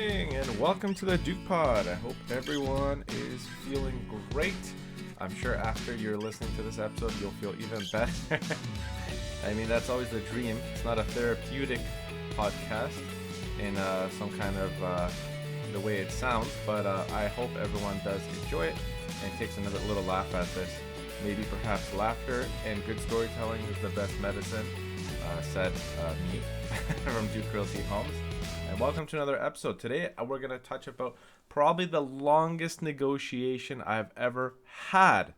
morning and welcome to the Duke Pod. I hope everyone is feeling great. I'm sure after you're listening to this episode, you'll feel even better. I mean, that's always the dream. It's not a therapeutic podcast in some kind of the way it sounds, but I hope everyone does enjoy it and takes another little laugh at this. Maybe perhaps laughter and good storytelling is the best medicine, said me from Duke Realty Homes. And welcome to another episode. Today we're going to touch about probably the longest negotiation I've ever had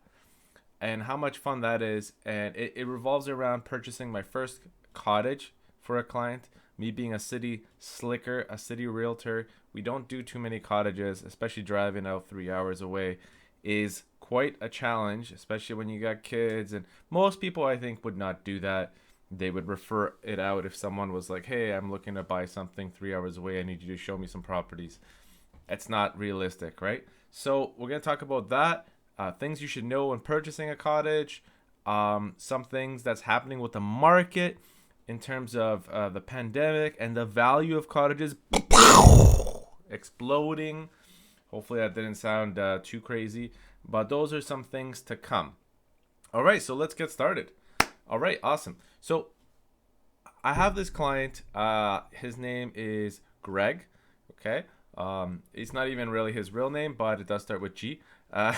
and how much fun that is. And it revolves around purchasing my first cottage for a client. Me being a city slicker, a city realtor, we don't do too many cottages, especially driving out 3 hours away is quite a challenge, especially when you got kids. And most people, I think, would not do that. They would refer it out if someone was like, hey, I'm looking to buy something 3 hours away. I need you to show me some properties. It's not realistic, right? So we're going to talk about that, things you should know when purchasing a cottage, some things that's happening with the market in terms of the pandemic and the value of cottages exploding. Hopefully that didn't sound too crazy, but those are some things to come. All right, so let's get started. All right, awesome. So I have this client. His name is Greg. Okay. It's not even really his real name, but it does start with G. I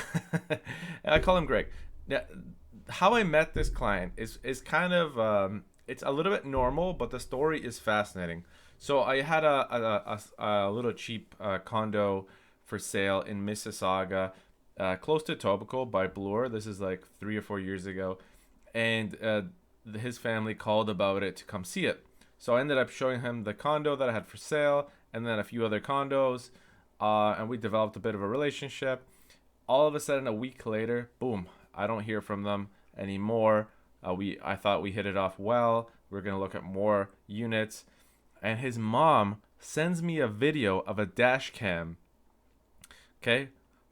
call him Greg. Now, how I met this client is kind of it's a little bit normal, but the story is fascinating. So I had a little cheap condo for sale in Mississauga, close to Etobicoke by Bloor. This is like 3 or 4 years ago. And his family called about it to come see it. So I ended up showing him the condo that I had for sale and then a few other condos. And we developed a bit of a relationship. All of a sudden, a week later, boom, I don't hear from them anymore. I thought we hit it off well. We're going to look at more units. And his mom sends me a video of a dash cam. Okay?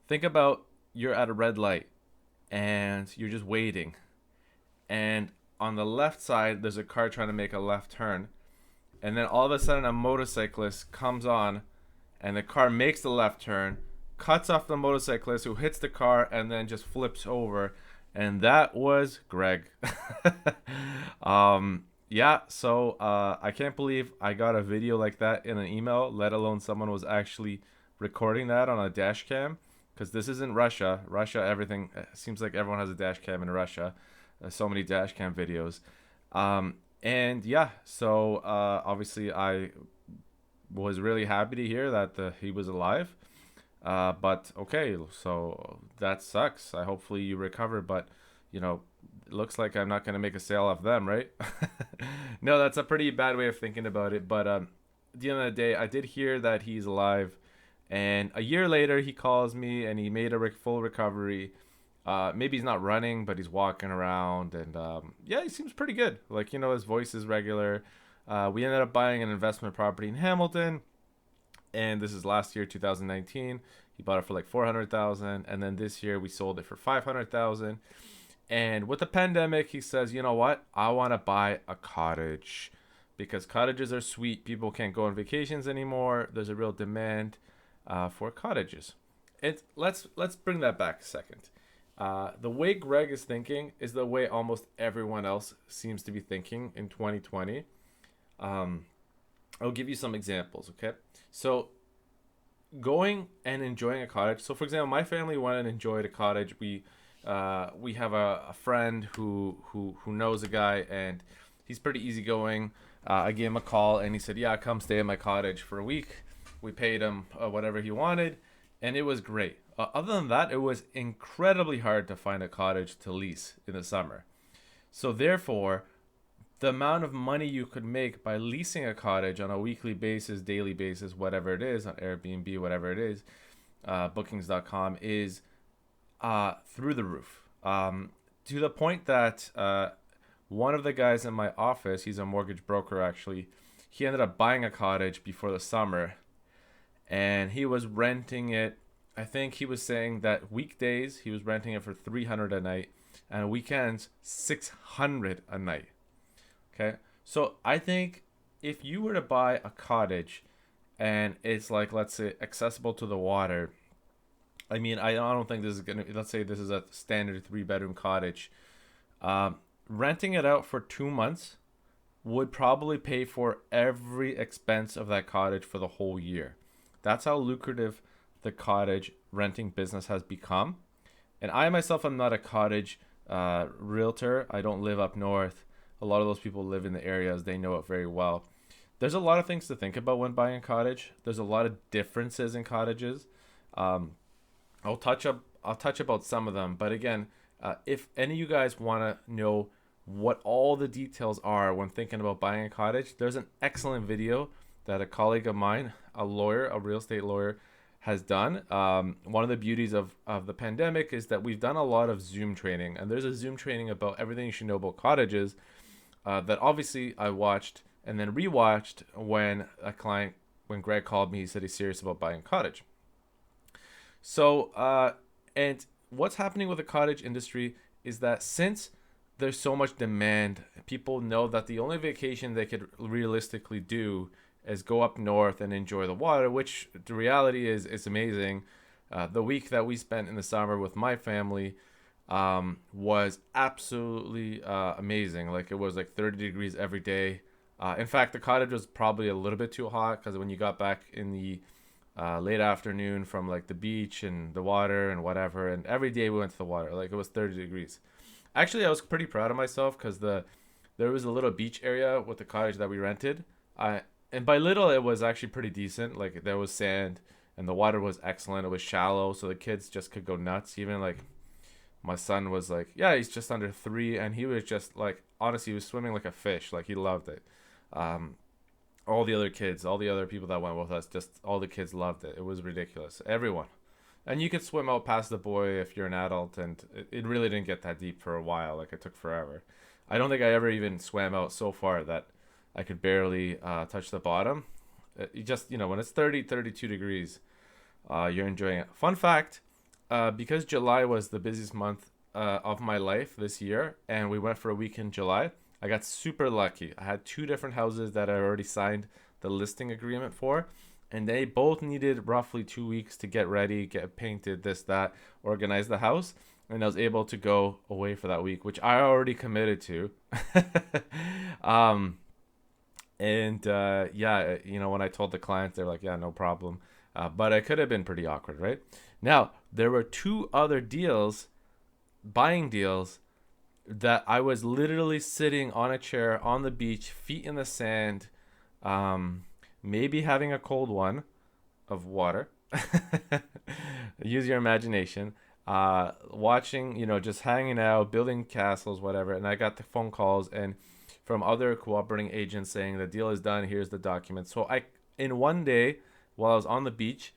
Think about you're at a red light and you're just waiting. And on the left side, there's a car trying to make a left turn. And then all of a sudden, a motorcyclist comes on, and the car makes the left turn, cuts off the motorcyclist who hits the car, and then just flips over. And that was Greg. So I can't believe I got a video like that in an email, let alone someone was actually recording that on a dash cam. Because this isn't Russia. Everything seems like everyone has a dash cam in Russia. So many dash cam videos. So obviously I was really happy to hear that he was alive. But okay, so that sucks. Hopefully you recover, but it looks like I'm not going to make a sale off them, right? No, that's a pretty bad way of thinking about it. But at the end of the day, I did hear that he's alive. And a year later, he calls me and he made a full recovery. Maybe he's not running, but he's walking around, and he seems pretty good. Like, his voice is regular. We ended up buying an investment property in Hamilton, and this is last year, 2019. He bought it for like $400,000, and then this year we sold it for $500,000. And with the pandemic, he says, you know what? I want to buy a cottage because cottages are sweet. People can't go on vacations anymore. There's a real demand for cottages. And let's bring that back a second. The way Greg is thinking is the way almost everyone else seems to be thinking in 2020. I'll give you some examples, okay? So going and enjoying a cottage. So for example, my family went and enjoyed a cottage. We have a friend who knows a guy, and he's pretty easygoing. I gave him a call and he said, yeah, come stay at my cottage for a week. We paid him whatever he wanted, and it was great. Other than that, it was incredibly hard to find a cottage to lease in the summer. So therefore, the amount of money you could make by leasing a cottage on a weekly basis, daily basis, whatever it is, on Airbnb, whatever it is, bookings.com, is through the roof. To the point that one of the guys in my office, he's a mortgage broker actually, he ended up buying a cottage before the summer, and he was renting it. I think he was saying that weekdays he was renting it for $300 a night, and weekends $600 a night. Okay, so I think if you were to buy a cottage and it's like, let's say, accessible to the water. I mean, I don't think this is gonna. Let's say this is a standard 3 bedroom cottage. Um, Renting it out for 2 months would probably pay for every expense of that cottage for the whole year. That's how lucrative the cottage renting business has become. And I myself am not a cottage realtor. I don't live up north. A lot of those people live in the areas. They know it very well. There's a lot of things to think about when buying a cottage. There's a lot of differences in cottages. Um, I'll touch about some of them, but again, if any of you guys want to know what all the details are when thinking about buying a cottage, there's an excellent video that a colleague of mine, a lawyer, a real estate lawyer, has done. One of the beauties of the pandemic is that we've done a lot of Zoom training, and there's a Zoom training about everything you should know about cottages that obviously I watched and then rewatched when Greg called me, he said he's serious about buying a cottage. So, and what's happening with the cottage industry is that since there's so much demand, people know that the only vacation they could realistically do is go up north and enjoy the water, which the reality is amazing. The week that we spent in the summer with my family was absolutely amazing. Like it was like 30 degrees every day. In fact, the cottage was probably a little bit too hot because when you got back in the late afternoon from like the beach and the water and whatever, and every day we went to the water, like it was 30 degrees. Actually, I was pretty proud of myself because there was a little beach area with the cottage that we rented. And by little, it was actually pretty decent. Like there was sand and the water was excellent. It was shallow, so the kids just could go nuts. Even like my son was like, yeah, he's just under 3, and he was just like, honestly, he was swimming like a fish. Like he loved it. Um, all the other kids, all the other people that went with us, just all the kids loved it. It was ridiculous. Everyone. And you could swim out past the buoy if you're an adult, and it really didn't get that deep for a while. Like it took forever. I don't think I ever even swam out so far that I could barely touch the bottom. You just, when it's 30, 32 degrees, you're enjoying it. Fun fact, because July was the busiest month of my life this year, and we went for a week in July, I got super lucky. I had 2 different houses that I already signed the listing agreement for, and they both needed roughly 2 weeks to get ready, get painted, this, that, organize the house. And I was able to go away for that week, which I already committed to. um, and yeah, when I told the clients, they're like, yeah, no problem. But it could have been pretty awkward, right? Now, there were 2 other buying deals, that I was literally sitting on a chair on the beach, feet in the sand, maybe having a cold one of water. Use your imagination. Watching, just hanging out, building castles, whatever. And I got the phone calls and from other cooperating agents saying the deal is done. Here's the document. So in one day, while I was on the beach,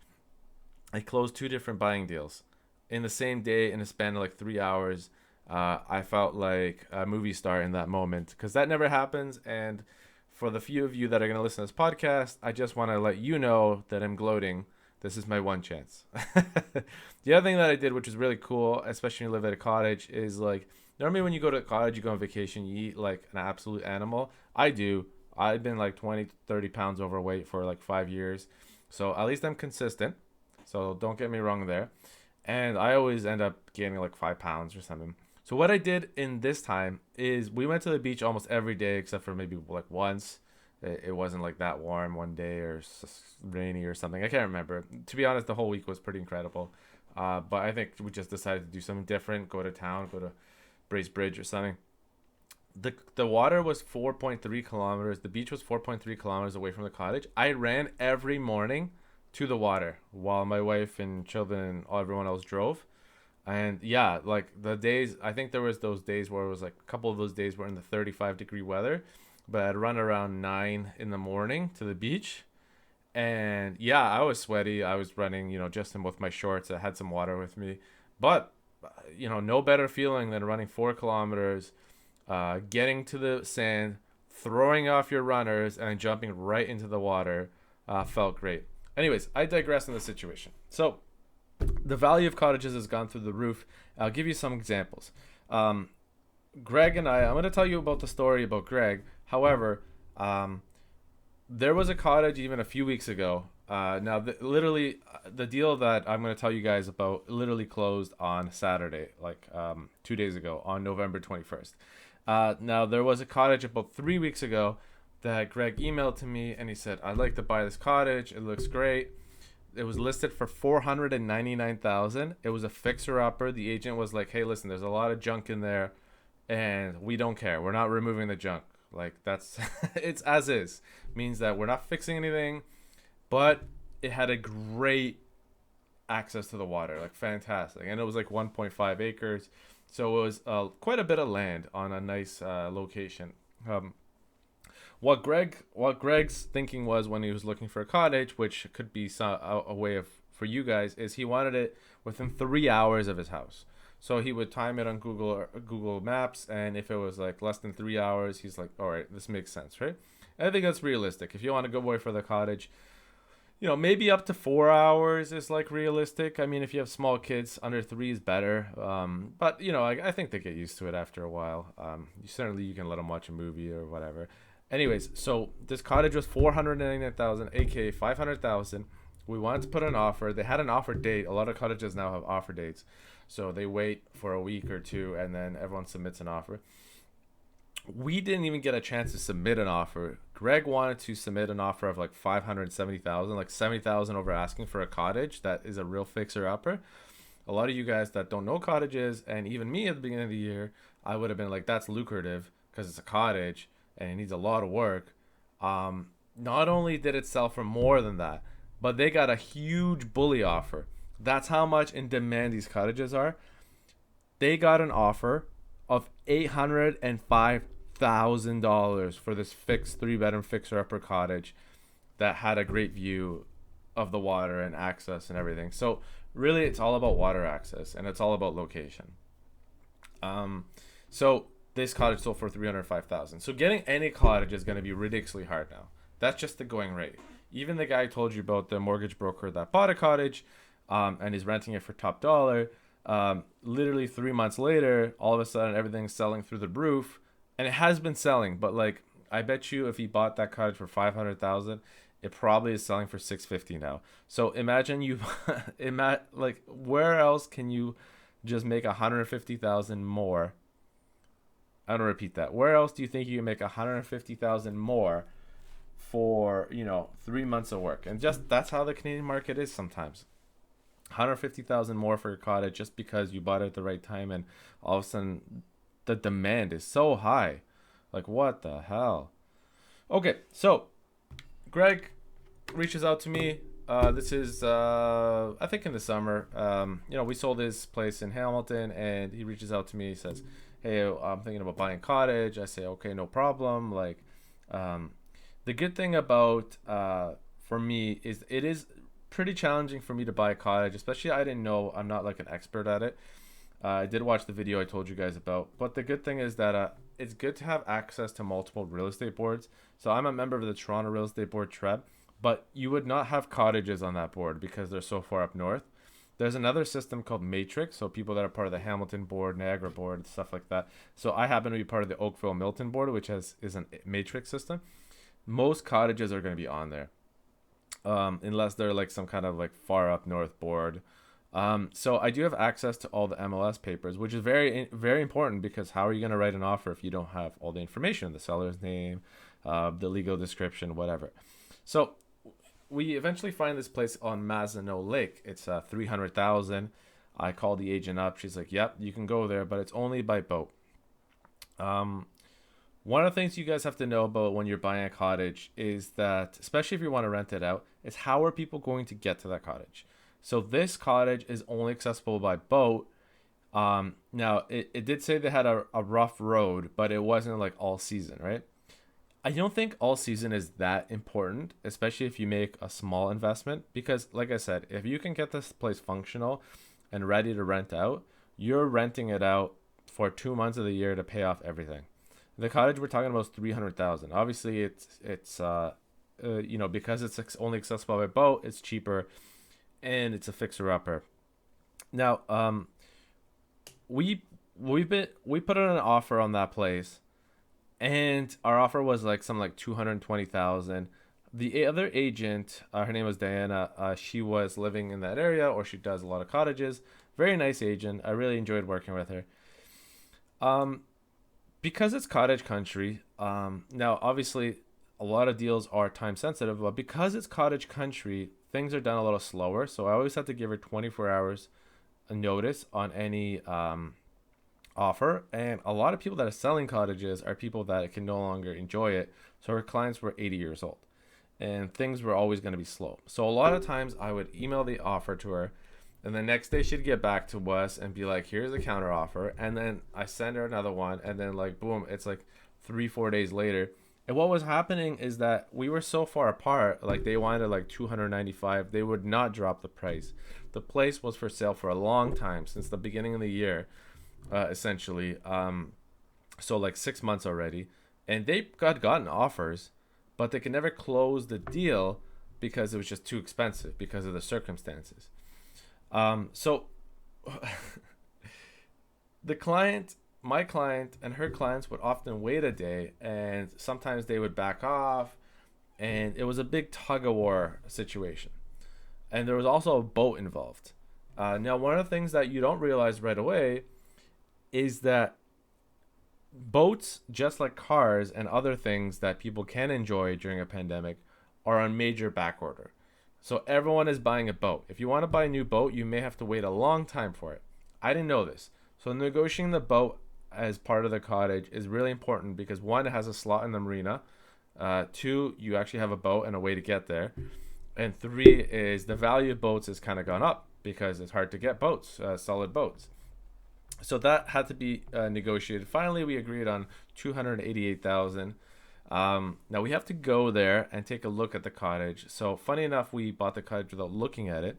I closed 2 different buying deals in the same day in a span of like 3 hours. I felt like a movie star in that moment because that never happens. And for the few of you that are going to listen to this podcast, I just want to let you know that I'm gloating. This is my one chance. The other thing that I did, which is really cool, especially when you live at a cottage, is like normally when you go to a cottage, you go on vacation, you eat like an absolute animal. I do. I've been like 20, 30 pounds overweight for like 5 years. So at least I'm consistent. So don't get me wrong there. And I always end up gaining like 5 pounds or something. So what I did in this time is we went to the beach almost every day except for maybe like once. It wasn't like that warm one day or rainy or something. I can't remember. To be honest, the whole week was pretty incredible. But I think we just decided to do something different, go to town, go to Brace Bridge or something. The water was 4.3 kilometers. The beach was 4.3 kilometers away from the cottage. I ran every morning to the water while my wife and children and everyone else drove. And yeah, like the days, I think there was those days where it was like a couple of those days were in the 35-degree weather, but I'd run around 9 in the morning to the beach. And yeah, I was sweaty. I was running, just in with my shorts. I had some water with me, but no better feeling than running 4 kilometers, getting to the sand, throwing off your runners and jumping right into the water. Felt great. Anyways, I digress in the situation. So the value of cottages has gone through the roof. I'll give you some examples. Greg and I'm going to tell you about the story about Greg. However, there was a cottage even a few weeks ago Now, literally, the deal that I'm going to tell you guys about literally closed on Saturday, like 2 days ago, on November 21st. Now, there was a cottage about 3 weeks ago that Greg emailed to me, and he said, "I'd like to buy this cottage. It looks great." It was listed for 499,000. It was a fixer upper. The agent was like, "Hey, listen, there's a lot of junk in there, and we don't care. We're not removing the junk. Like that's it's as is. Means that we're not fixing anything, but it had a great access to the water, like fantastic, and it was like 1.5 acres, so it was quite a bit of land on a nice location. What Greg's thinking was when he was looking for a cottage, which could be a way of for you guys, is he wanted it within 3 hours of his house. So he would time it on Google Maps, and if it was like less than 3 hours, he's like, all right, this makes sense, right? And I think that's realistic. If you want to go away for the cottage, maybe up to 4 hours is like realistic. I mean, if you have small kids, under three is better. But I think they get used to it after a while. You can let them watch a movie or whatever. Anyways, so this cottage was 499,000, aka 500,000. We wanted to put an offer. They had an offer date. A lot of cottages now have offer dates, so they wait for a week or two, and then everyone submits an offer. We didn't even get a chance to submit an offer. Greg wanted to submit an offer of like 570,000, like 70,000 over asking for a cottage that is a real fixer upper. A lot of you guys that don't know cottages, and even me at the beginning of the year, I would have been like, that's lucrative because it's a cottage and it needs a lot of work. Not only did it sell for more than that, but they got a huge bully offer. That's how much in demand these cottages are. They got an offer of $805,000 for this fixed 3-bedroom fixer upper cottage that had a great view of the water and access and everything. So really, it's all about water access, and it's all about location. So this cottage sold for $305,000. So getting any cottage is going to be ridiculously hard now. That's just the going rate. Even the guy I told you about, the mortgage broker that bought a cottage, and is renting it for top dollar. Literally 3 months later, all of a sudden everything's selling through the roof, and it has been selling. But like, I bet you if he bought that cottage for 500,000, it probably is selling for 650 now. So imagine like, where else can you just make 150,000 more? I'm gonna repeat that. Where else do you think you can make 150,000 more for 3 months of work? And just that's how the Canadian market is sometimes. 150,000 more for your cottage just because you bought it at the right time, and all of a sudden the demand is so high. Like, what the hell? Okay, so Greg reaches out to me. This is I think in the summer. We sold this place in Hamilton, and he reaches out to me. He says, "Hey, I'm thinking about buying a cottage." I say, "Okay, no problem." Like, the good thing about for me is it is pretty challenging for me to buy a cottage, especially I didn't know. I'm not like an expert at it. I did watch the video I told you guys about, but the good thing is that it's good to have access to multiple real estate boards. So I'm a member of the Toronto Real Estate Board, TREB, but you would not have cottages on that board because they're so far up north. There's another system called Matrix, so people that are part of the Hamilton board, Niagara board, stuff like that. So I happen to be part of the Oakville Milton board, which is a Matrix system. Most cottages are going to be on there, unless they're like some kind of like far up north board. So I do have access to all the MLS papers, which is very, very important, because how are you going to write an offer if you don't have all the information, the seller's name, the legal description, whatever. So we eventually find this place on Mazenot Lake. It's 300,000. I called the agent up. She's like, "Yep, you can go there, but it's only by boat." One of the things you guys have to know about when you're buying a cottage is that, especially if you want to rent it out, is how are people going to get to that cottage? So this cottage is only accessible by boat. Now, it did say they had a rough road, but it wasn't like all season, right? I don't think all season is that important, especially if you make a small investment, because like I said, if you can get this place functional and ready to rent out, you're renting it out for 2 months of the year to pay off everything. The cottage we're talking about is 300,000. Obviously, it's because it's only accessible by boat, it's cheaper, and it's a fixer upper. Now, we put in an offer on that place, and our offer was like 220,000. The other agent, her name was Diana. She was living in that area, or she does a lot of cottages. Very nice agent. I really enjoyed working with her. Um, because it's cottage country. Now obviously, a lot of deals are time sensitive, but because it's cottage country, things are done a little slower. So I always have to give her 24 hours a notice on any offer. And a lot of people that are selling cottages are people that can no longer enjoy it. So her clients were 80 years old, and things were always going to be slow. So a lot of times I would email the offer to her, and the next day she'd get back to us and be like, "Here's a counter offer," and then I send her another one, and then like boom, it's like 3 4 days later. And what was happening is that we were so far apart. Like they wanted like 295. They would not drop the price. The place was for sale for a long time, since the beginning of the year, essentially. So like 6 months already, and they gotten offers, but they could never close the deal because it was just too expensive because of the circumstances. So the client, my client, and her clients would often wait a day, and sometimes they would back off, and it was a big tug of war situation. And there was also a boat involved. Now, one of the things that you don't realize right away is that boats, just like cars and other things that people can enjoy during a pandemic, are on major back order. So everyone is buying a boat. If you want to buy a new boat, you may have to wait a long time for it. I didn't know this. So negotiating the boat as part of the cottage is really important because one, it has a slot in the marina. Two, you actually have a boat and a way to get there. And three is the value of boats has kind of gone up because it's hard to get boats, solid boats. So that had to be negotiated. Finally, we agreed on 288,000. Now we have to go there and take a look at the cottage. So funny enough, we bought the cottage without looking at it.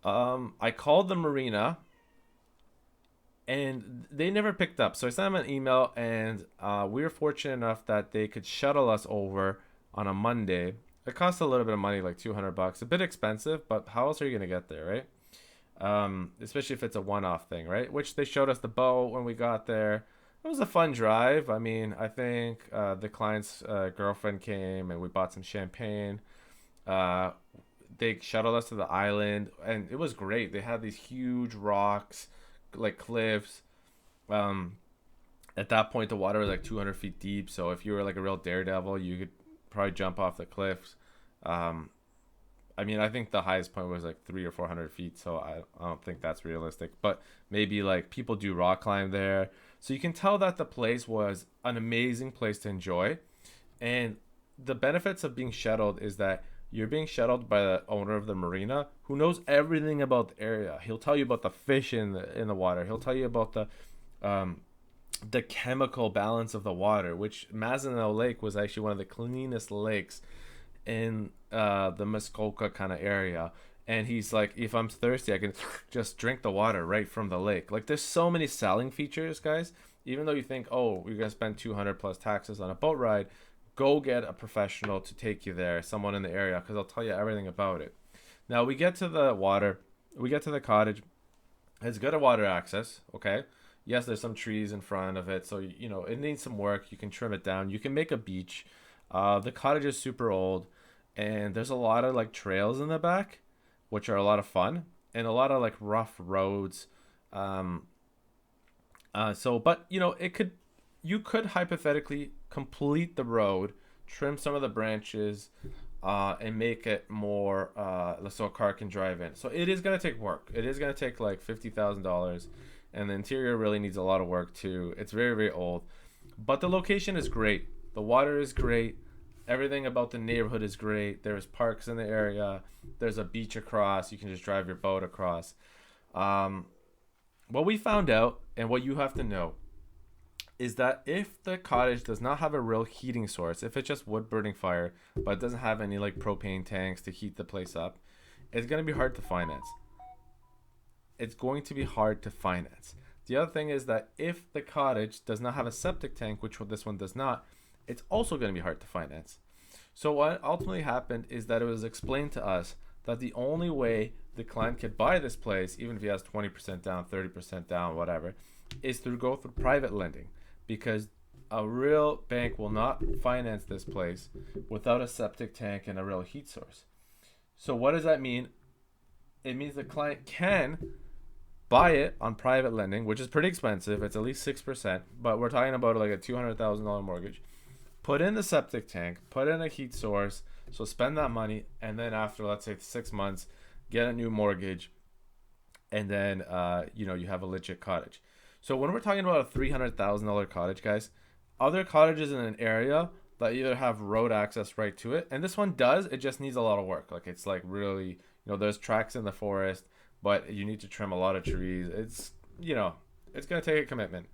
I called the marina, and they never picked up. So I sent them an email, and we were fortunate enough that they could shuttle us over on a Monday. It cost a little bit of money, like $200, a bit expensive, but how else are you gonna get there, right? Especially if it's a one-off thing, right? Which they showed us the boat when we got there. It was a fun drive. I mean, I think the client's girlfriend came and we bought some champagne. Uh, they shuttled us to the island, and it was great. They had these huge rocks, like cliffs. Um, at that point, the water was like 200 feet deep. So if you were like a real daredevil, you could probably jump off the cliffs. Um, I mean, I think the highest point was like 300 or 400 feet, so I don't think that's realistic. But maybe like people do rock climb there, so you can tell that the place was an amazing place to enjoy. And the benefits of being shuttled is that you're being shuttled by the owner of the marina, who knows everything about the area. He'll tell you about the fish in the water. He'll tell you about um, the chemical balance of the water, which Mazenau Lake was actually one of the cleanest lakes in the Muskoka kind of area. And he's like, if I'm thirsty, I can just drink the water right from the lake. Like, there's so many selling features, guys. Even though you think, oh, you're gonna spend 200 plus taxes on a boat ride, go get a professional to take you there, someone in the area, because I'll tell you everything about it. Now we get to the water, we get to the cottage. It's good at water access, okay? Yes, there's some trees in front of it, so you know it needs some work. You can trim it down. You can make a beach. The cottage is super old, and there's a lot of like trails in the back, which are a lot of fun, and a lot of like rough roads. Um, but you know, you could hypothetically complete the road, trim some of the branches, and make it more so a car can drive in. So it is gonna take work. It is gonna take like $50,000, and the interior really needs a lot of work too. It's very very old, but the location is great. The water is great. Everything about the neighborhood is great. There's parks in the area. There's a beach across. You can just drive your boat across. Um, what we found out, and what you have to know, is that if the cottage does not have a real heating source, if it's just wood burning fire, but it doesn't have any like propane tanks to heat the place up, it's going to be hard to finance. It's going to be hard to finance. The other thing is that if the cottage does not have a septic tank, which this one does not, it's also going to be hard to finance. So what ultimately happened is that it was explained to us that the only way the client could buy this place, even if he has 20% down, 30% down, whatever, is to go through private lending, because a real bank will not finance this place without a septic tank and a real heat source. So what does that mean? It means the client can buy it on private lending, which is pretty expensive. It's at least 6%, but we're talking about like a $200,000 mortgage. Put in the septic tank, put in a heat source, so spend that money, and then after, let's say, 6 months, get a new mortgage, and then you have a legit cottage. So when we're talking about a $300,000 cottage, guys, other cottages in an area that either have road access right to it, and this one does, it just needs a lot of work. Like it's like really, there's tracks in the forest, but you need to trim a lot of trees. It's gonna take a commitment.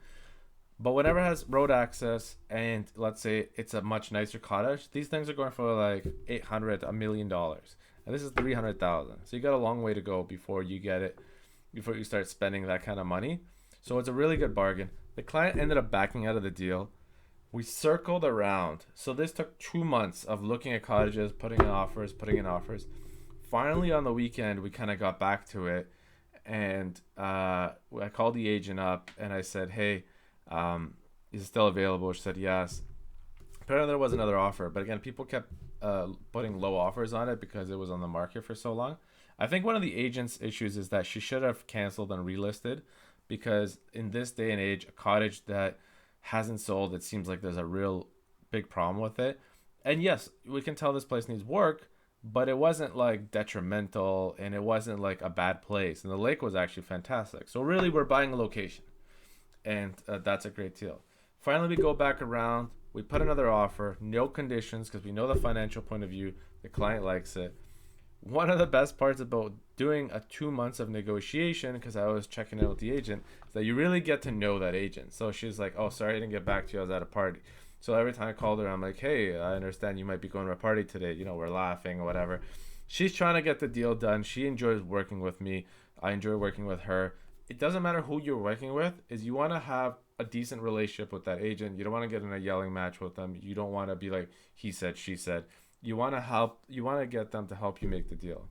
But whenever it has road access, and let's say it's a much nicer cottage, these things are going for like 800, $1 million, and this is 300,000. So you got a long way to go before you get it, before you start spending that kind of money. So it's a really good bargain. The client ended up backing out of the deal. We circled around. So this took 2 months of looking at cottages, putting in offers, putting in offers. Finally, on the weekend, we kind of got back to it, and I called the agent up and I said, "Hey, is it still available?" She said yes. Apparently, there was another offer, but again, people kept putting low offers on it because it was on the market for so long. I think one of the agent's issues is that she should have canceled and relisted, because in this day and age, a cottage that hasn't sold, it seems like there's a real big problem with it. And yes, we can tell this place needs work, but it wasn't like detrimental, and it wasn't like a bad place, and the lake was actually fantastic. So really, we're buying a location, and that's a great deal. Finally, we go back around, we put another offer, no conditions, because we know the financial point of view, the client likes it. One of the best parts about doing a 2 months of negotiation, because I was checking in with the agent, is that you really get to know that agent. So she's like, "Oh, sorry, I didn't get back to you. I was at a party." So every time I called her, I'm like, "Hey, I understand you might be going to a party today. We're laughing or whatever." She's trying to get the deal done. She enjoys working with me. I enjoy working with her. It doesn't matter who you're working with, is you want to have a decent relationship with that agent. You don't want to get in a yelling match with them. You don't want to be like, he said, she said. You want to help. You want to get them to help you make the deal.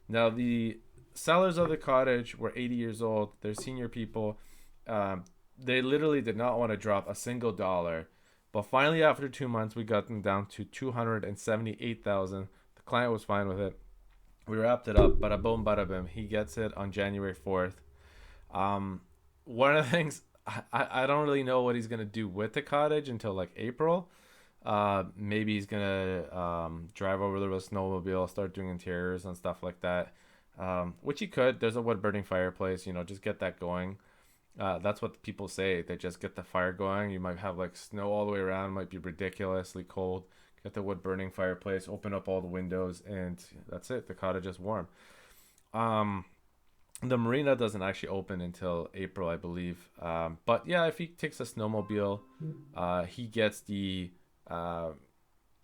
Now, the sellers of the cottage were 80 years old. They're senior people. They literally did not want to drop a single dollar. But finally, after 2 months, we got them down to 278,000. The client was fine with it. We wrapped it up. Bada boom, bada bim. He gets it on January 4th. One of the things, I don't really know what he's gonna do with the cottage until like April. Maybe he's gonna drive over there with a snowmobile, start doing interiors and stuff like that, which he could. There's a wood burning fireplace, just get that going. That's what people say. They just get the fire going. You might have like snow all the way around. It might be ridiculously cold. Get the wood burning fireplace, open up all the windows, and that's it. The cottage is warm. The marina doesn't actually open until April, I believe. But yeah, if he takes a snowmobile, he gets the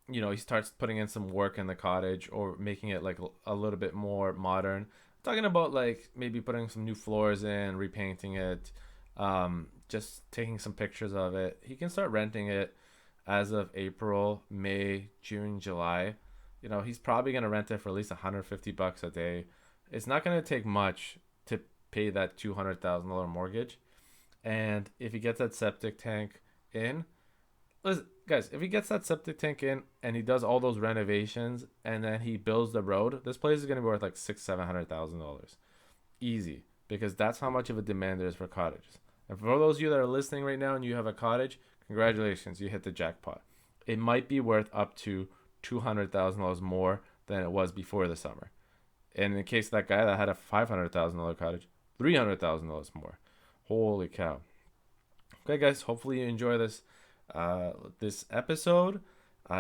he starts putting in some work in the cottage or making it like a little bit more modern. Talking about like maybe putting some new floors in, repainting it, just taking some pictures of it. He can start renting it as of April, May, June, July. He's probably going to rent it for at least $150 a day. It's not going to take much to pay that $200,000 mortgage. And if he gets that septic tank in, listen, guys, if he gets that septic tank in and he does all those renovations and then he builds the road, this place is going to be worth like $600,000-$700,000 easy, because that's how much of a demand there is for cottages. And for those of you that are listening right now and you have a cottage, congratulations, you hit the jackpot. It might be worth up to $200,000 more than it was before the summer. And in the case of that guy that had a $500,000 cottage, $300,000 more. Holy cow. Okay, guys, hopefully you enjoy this episode.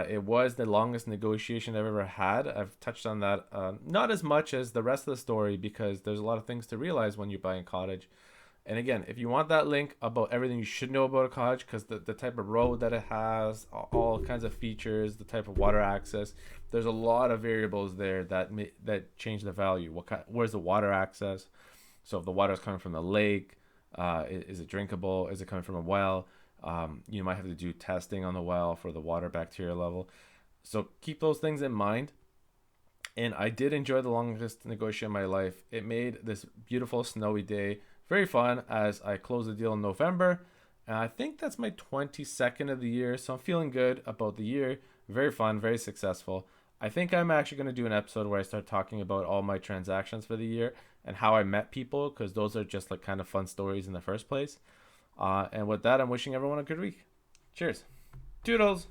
It was the longest negotiation I've ever had. I've touched on that not as much as the rest of the story, because there's a lot of things to realize when you're buying a cottage. And again, if you want that link about everything you should know about a cottage, because the type of road that it has, all kinds of features, the type of water access, there's a lot of variables there that change the value. Where's the water access? So if the water is coming from the lake, is it drinkable? Is it coming from a well? You might have to do testing on the well for the water bacteria level. So keep those things in mind. And I did enjoy the longest negotiation of my life. It made this beautiful snowy day very fun as I closed the deal in November. And I think that's my 22nd of the year. So I'm feeling good about the year. Very fun, very successful. I think I'm actually going to do an episode where I start talking about all my transactions for the year and how I met people, because those are just like kind of fun stories in the first place. And with that, I'm wishing everyone a good week. Cheers. Toodles.